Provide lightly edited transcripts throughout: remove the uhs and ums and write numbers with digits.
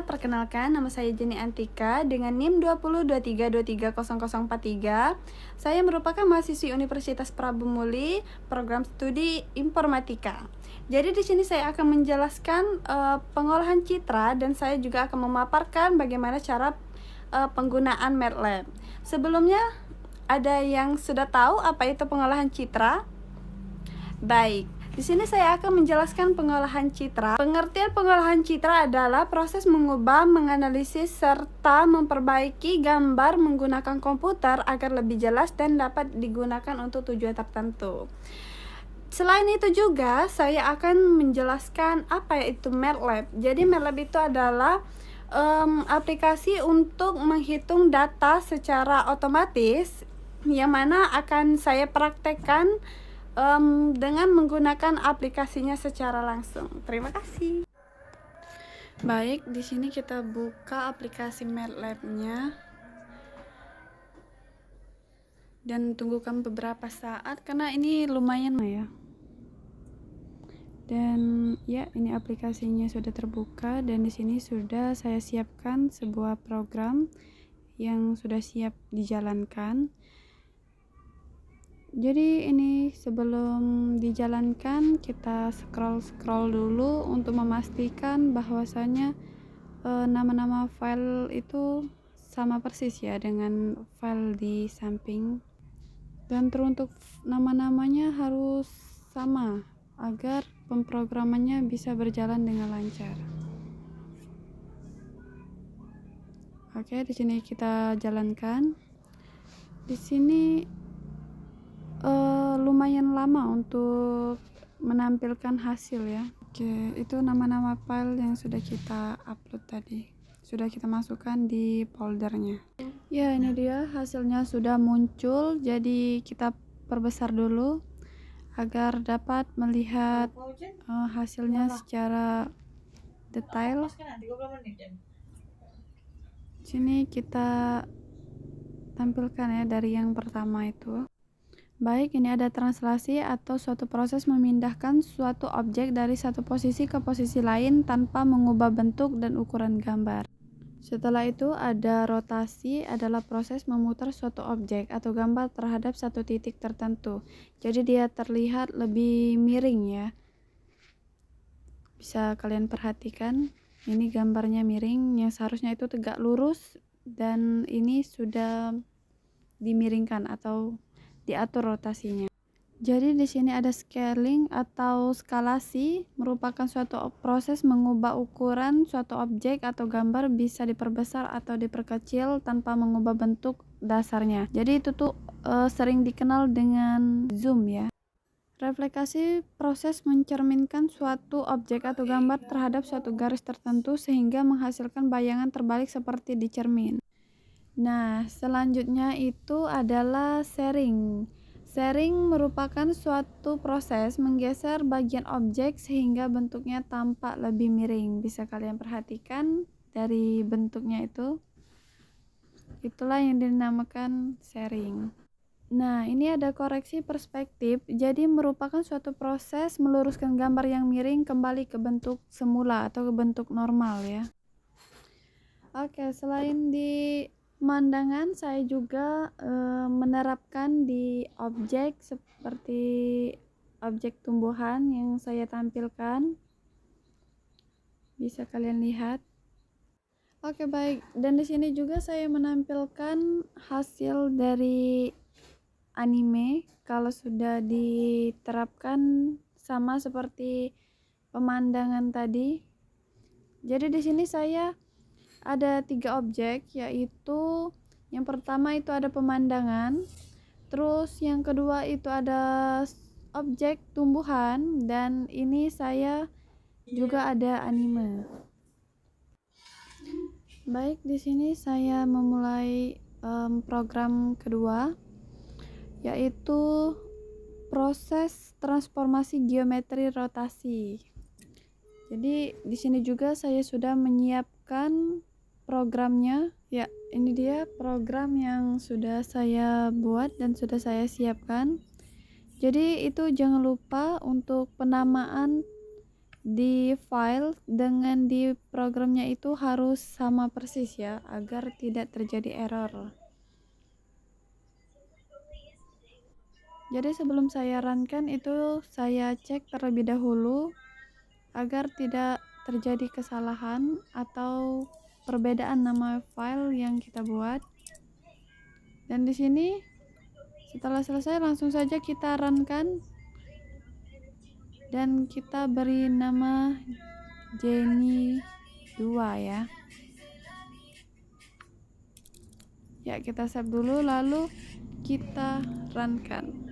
perkenalkan nama saya Jenny Antika dengan NIM 2023230043. Saya merupakan mahasiswi Universitas Prabu Muli, program studi Informatika. Jadi di sini saya akan menjelaskan pengolahan citra dan saya juga akan memaparkan bagaimana cara penggunaan MATLAB. Sebelumnya, ada yang sudah tahu apa itu pengolahan citra? Baik. Di sini saya akan menjelaskan pengolahan citra. Pengertian pengolahan citra adalah proses mengubah, menganalisis, serta memperbaiki gambar menggunakan komputer agar lebih jelas dan dapat digunakan untuk tujuan tertentu. Selain itu juga, saya akan menjelaskan apa itu MATLAB. Jadi MATLAB itu adalah aplikasi untuk menghitung data secara otomatis, yang mana akan saya praktekkan dengan menggunakan aplikasinya secara langsung. Terima kasih. Baik, di sini kita buka aplikasi MATLAB-nya dan tunggukan beberapa saat karena ini lumayan ya. Dan ya, ini aplikasinya sudah terbuka dan di sini sudah saya siapkan sebuah program yang sudah siap dijalankan. Jadi ini sebelum dijalankan kita scroll dulu untuk memastikan bahwasanya nama-nama file itu sama persis ya dengan file di samping, dan teruntuk nama-namanya harus sama agar pemrogramannya bisa berjalan dengan lancar. Oke, di sini kita jalankan. Di sini lumayan lama untuk menampilkan hasil ya. Oke, itu nama-nama file yang sudah kita upload tadi, sudah kita masukkan di foldernya. Ya, ini dia hasilnya sudah muncul. Jadi kita perbesar dulu agar dapat melihat hasilnya secara detail. Sini kita tampilkan ya dari yang pertama itu. Baik, ini ada translasi atau suatu proses memindahkan suatu objek dari satu posisi ke posisi lain tanpa mengubah bentuk dan ukuran gambar. Setelah itu ada rotasi, adalah proses memutar suatu objek atau gambar terhadap satu titik tertentu. Jadi dia terlihat lebih miring ya. Bisa kalian perhatikan, ini gambarnya miring, yang seharusnya itu tegak lurus dan ini sudah dimiringkan atau diatur rotasinya. Jadi di sini ada scaling atau skalasi, merupakan suatu proses mengubah ukuran suatu objek atau gambar, bisa diperbesar atau diperkecil tanpa mengubah bentuk dasarnya. Jadi itu tuh sering dikenal dengan zoom ya. Refleksi, proses mencerminkan suatu objek atau gambar terhadap suatu garis tertentu sehingga menghasilkan bayangan terbalik seperti di cermin. Nah, selanjutnya itu adalah sharing. Sharing merupakan suatu proses menggeser bagian objek sehingga bentuknya tampak lebih miring. Bisa kalian perhatikan dari bentuknya itu. Itulah yang dinamakan sharing. Nah, ini ada koreksi perspektif. Jadi merupakan suatu proses meluruskan gambar yang miring kembali ke bentuk semula atau ke bentuk normal ya. Oke, selain di pemandangan, saya juga menerapkan di objek seperti objek tumbuhan yang saya tampilkan. Bisa kalian lihat. Oke, baik. Dan di sini juga saya menampilkan hasil dari anime kalau sudah diterapkan sama seperti pemandangan tadi. Jadi di sini saya ada 3 objek, yaitu yang pertama itu ada pemandangan, terus yang kedua itu ada objek tumbuhan, dan ini saya juga ada anime. Baik, di sini saya memulai program kedua, yaitu proses transformasi geometri rotasi. Jadi di sini juga saya sudah menyiapkan programnya. Ya, ini dia program yang sudah saya buat dan sudah saya siapkan. Jadi itu jangan lupa untuk penamaan di file dengan di programnya itu harus sama persis ya, agar tidak terjadi error. Jadi sebelum saya runkan itu saya cek terlebih dahulu agar tidak terjadi kesalahan atau perbedaan nama file yang kita buat. Dan di sini setelah selesai langsung saja kita runkan dan kita beri nama Jenny 2 ya. Ya, kita save dulu lalu kita runkan.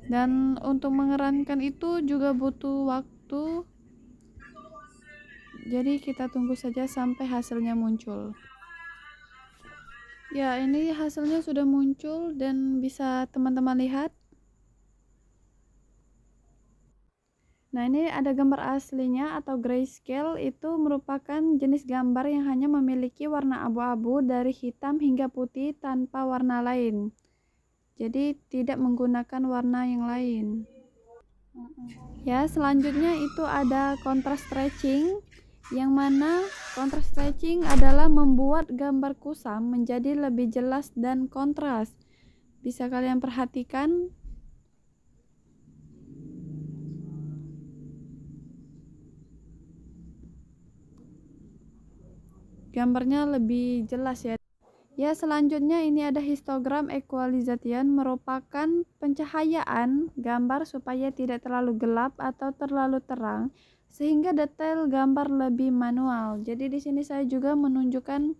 Dan untuk mengerankan itu juga butuh waktu. Jadi kita tunggu saja sampai hasilnya muncul. Ya, ini hasilnya sudah muncul dan bisa teman-teman lihat. Nah, ini ada gambar aslinya atau grayscale, itu merupakan jenis gambar yang hanya memiliki warna abu-abu dari hitam hingga putih tanpa warna lain. Jadi tidak menggunakan warna yang lain. Ya, selanjutnya itu ada contrast stretching, yang mana contrast stretching adalah membuat gambar kusam menjadi lebih jelas dan kontras. Bisa kalian perhatikan. Gambarnya lebih jelas ya. Ya, selanjutnya ini ada histogram equalization, merupakan pencahayaan gambar supaya tidak terlalu gelap atau terlalu terang sehingga detail gambar lebih manual. Jadi di sini saya juga menunjukkan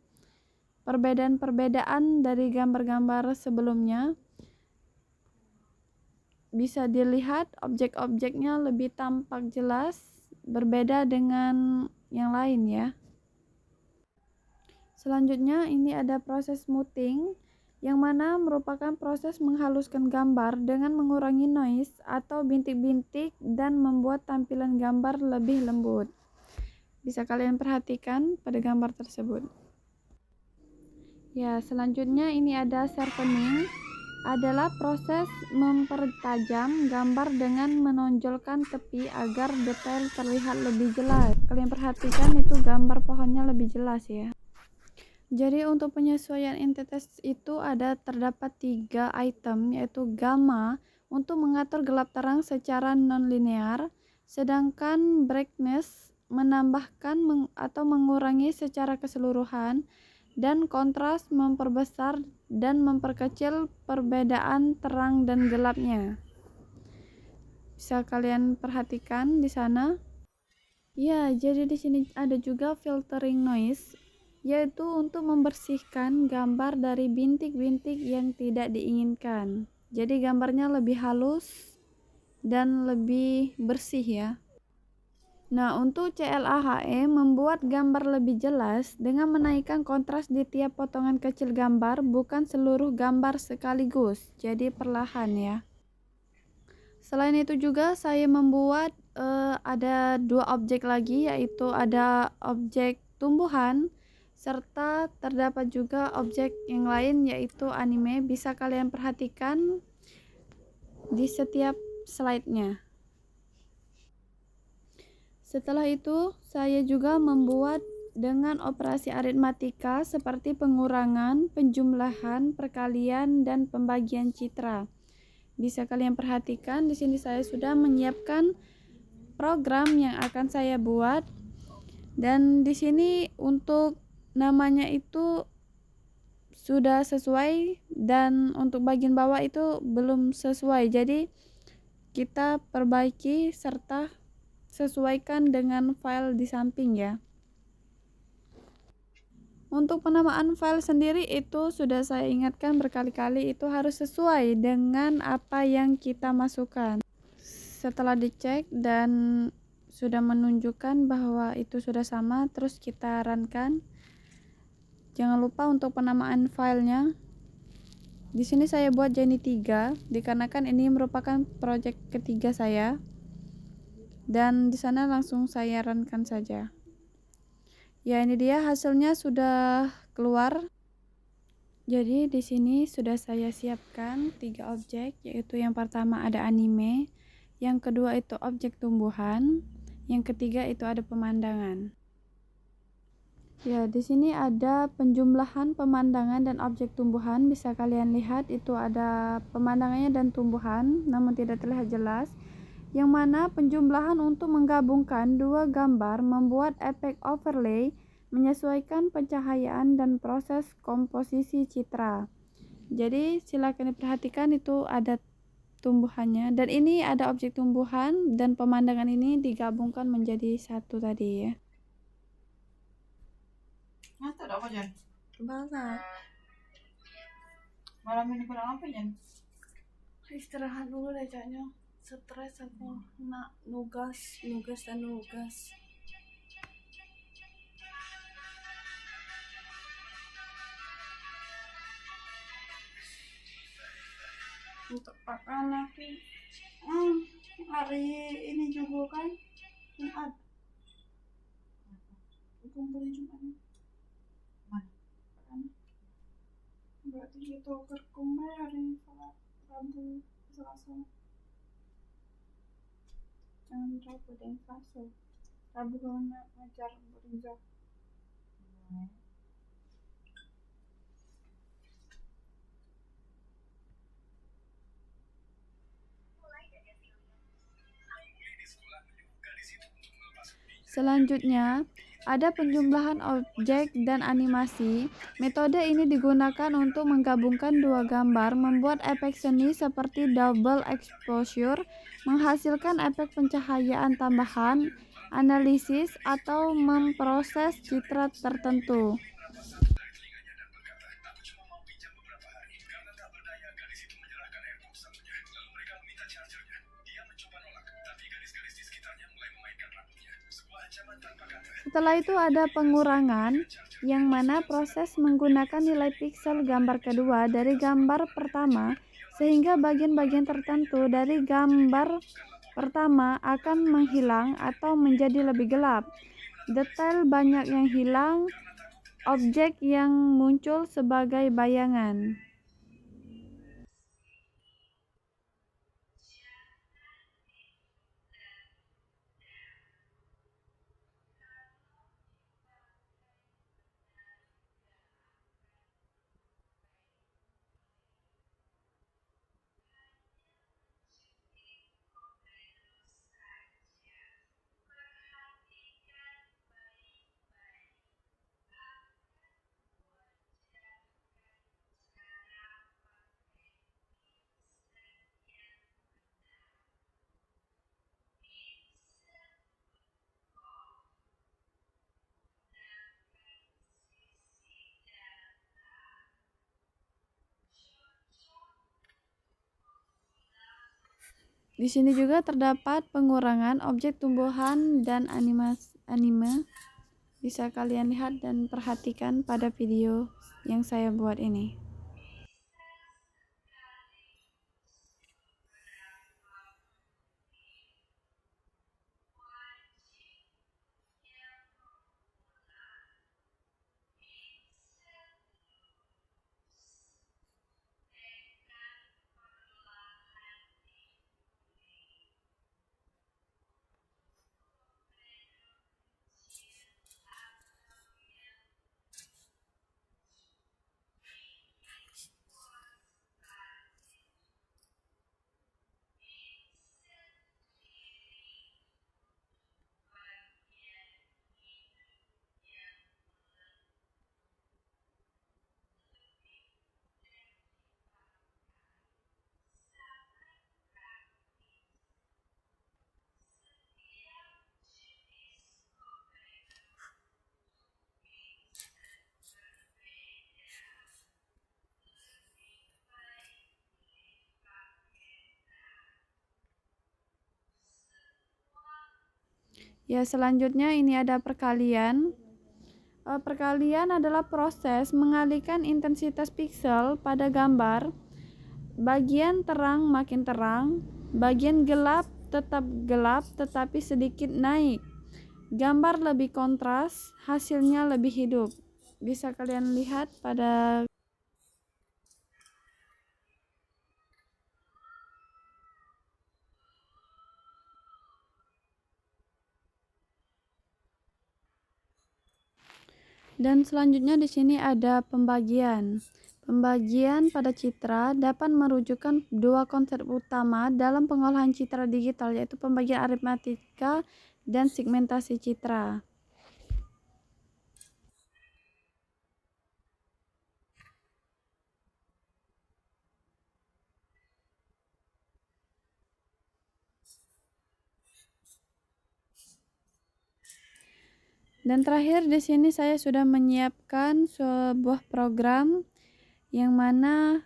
perbedaan-perbedaan dari gambar-gambar sebelumnya. Bisa dilihat objek-objeknya lebih tampak jelas, berbeda dengan yang lain ya. Selanjutnya ini ada proses smoothing, yang mana merupakan proses menghaluskan gambar dengan mengurangi noise atau bintik-bintik dan membuat tampilan gambar lebih lembut. Bisa kalian perhatikan pada gambar tersebut. Ya, selanjutnya ini ada sharpening, adalah proses mempertajam gambar dengan menonjolkan tepi agar detail terlihat lebih jelas. Kalian perhatikan itu gambar pohonnya lebih jelas ya. Jadi untuk penyesuaian entitas itu terdapat 3 item, yaitu gamma untuk mengatur gelap terang secara nonlinear, sedangkan brightness menambahkan atau mengurangi secara keseluruhan, dan kontras memperbesar dan memperkecil perbedaan terang dan gelapnya. Bisa kalian perhatikan di sana. Ya, jadi di sini ada juga filtering noise, yaitu untuk membersihkan gambar dari bintik-bintik yang tidak diinginkan. Jadi gambarnya lebih halus dan lebih bersih ya. Nah, untuk CLAHE membuat gambar lebih jelas dengan menaikkan kontras di tiap potongan kecil gambar, bukan seluruh gambar sekaligus. Jadi perlahan ya. Selain itu juga saya membuat ada 2 objek lagi, yaitu ada objek tumbuhan serta terdapat juga objek yang lain yaitu anime. Bisa kalian perhatikan di setiap slide-nya. Setelah itu saya juga membuat dengan operasi aritmatika seperti pengurangan, penjumlahan, perkalian, dan pembagian citra. Bisa kalian perhatikan di sini saya sudah menyiapkan program yang akan saya buat, dan di sini untuk namanya itu sudah sesuai dan untuk bagian bawah itu belum sesuai. Jadi kita perbaiki serta sesuaikan dengan file di samping ya. Untuk penamaan file sendiri itu sudah saya ingatkan berkali-kali, itu harus sesuai dengan apa yang kita masukkan. Setelah dicek dan sudah menunjukkan bahwa itu sudah sama, terus kita runkan. Jangan lupa untuk penamaan filenya. Di sini saya buat Jenny 3 dikarenakan ini merupakan project ketiga saya. Dan di sana langsung saya runkan saja. Ya, ini dia hasilnya sudah keluar. Jadi di sini sudah saya siapkan 3 objek, yaitu yang pertama ada anime, yang kedua itu objek tumbuhan, yang ketiga itu ada pemandangan. Ya, di sini ada penjumlahan pemandangan dan objek tumbuhan. Bisa kalian lihat itu ada pemandangannya dan tumbuhan, namun tidak terlihat jelas. Yang mana penjumlahan untuk menggabungkan dua gambar membuat efek overlay, menyesuaikan pencahayaan dan proses komposisi citra. Jadi silakan diperhatikan itu ada tumbuhannya, dan ini ada objek tumbuhan dan pemandangan ini digabungkan menjadi satu tadi ya. Mata ada apa Jan? Banget. Malam ini kurang apa Jan? Istirahat dulu deh kayaknya. Stres aku nak nugas. Untuk pakan aku hari ini juga kan Jumat. Kumpulin Jumat. Berarti itu kerkumai hari Rabu Selasa. Jangan Rabu dan Selasa. Rabu kalau ngajar berinjak. Selanjutnya, ada penjumlahan objek dan animasi. Metode ini digunakan untuk menggabungkan dua gambar, membuat efek seni seperti double exposure, menghasilkan efek pencahayaan tambahan, analisis, atau memproses citra tertentu. Setelah itu ada pengurangan, yang mana proses menggunakan nilai piksel gambar kedua dari gambar pertama, sehingga bagian-bagian tertentu dari gambar pertama akan menghilang atau menjadi lebih gelap. Detail banyak yang hilang, objek yang muncul sebagai bayangan. Di sini juga terdapat pengurangan objek tumbuhan dan anime. Bisa kalian lihat dan perhatikan pada video yang saya buat ini. Ya, selanjutnya ini ada perkalian. Perkalian adalah proses mengalihkan intensitas piksel pada gambar. Bagian terang makin terang, bagian gelap tetap gelap tetapi sedikit naik. Gambar lebih kontras, hasilnya lebih hidup. Bisa kalian lihat pada Dan selanjutnya di sini ada pembagian. Pembagian pada citra dapat merujukkan dua konsep utama dalam pengolahan citra digital, yaitu pembagian aritmatika dan segmentasi citra. Dan terakhir di sini saya sudah menyiapkan sebuah program yang mana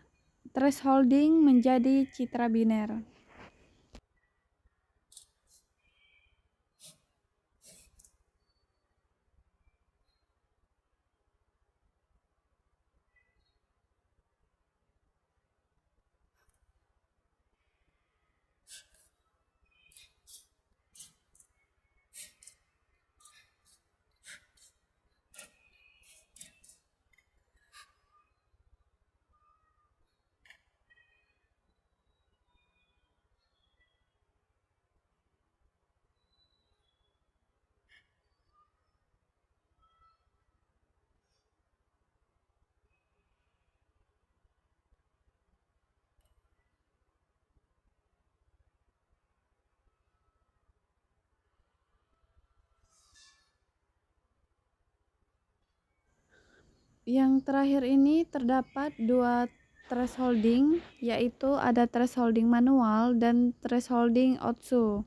thresholding menjadi citra biner. Yang terakhir ini terdapat dua thresholding, yaitu ada thresholding manual dan thresholding OTSU.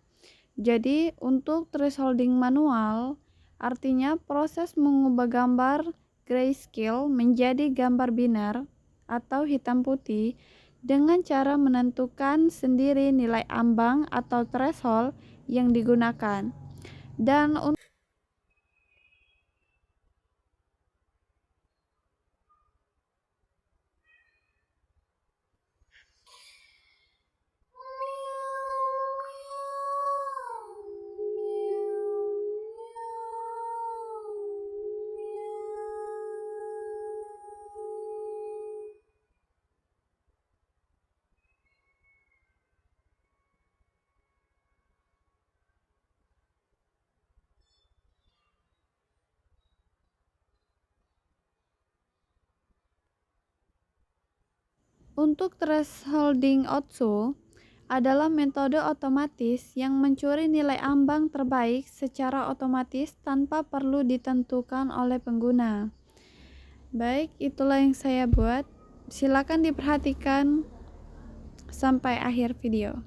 Jadi untuk thresholding manual artinya proses mengubah gambar grayscale menjadi gambar biner atau hitam putih dengan cara menentukan sendiri nilai ambang atau threshold yang digunakan. Dan untuk thresholding OTSU adalah metode otomatis yang mencuri nilai ambang terbaik secara otomatis tanpa perlu ditentukan oleh pengguna. Baik, itulah yang saya buat. Silakan diperhatikan sampai akhir video.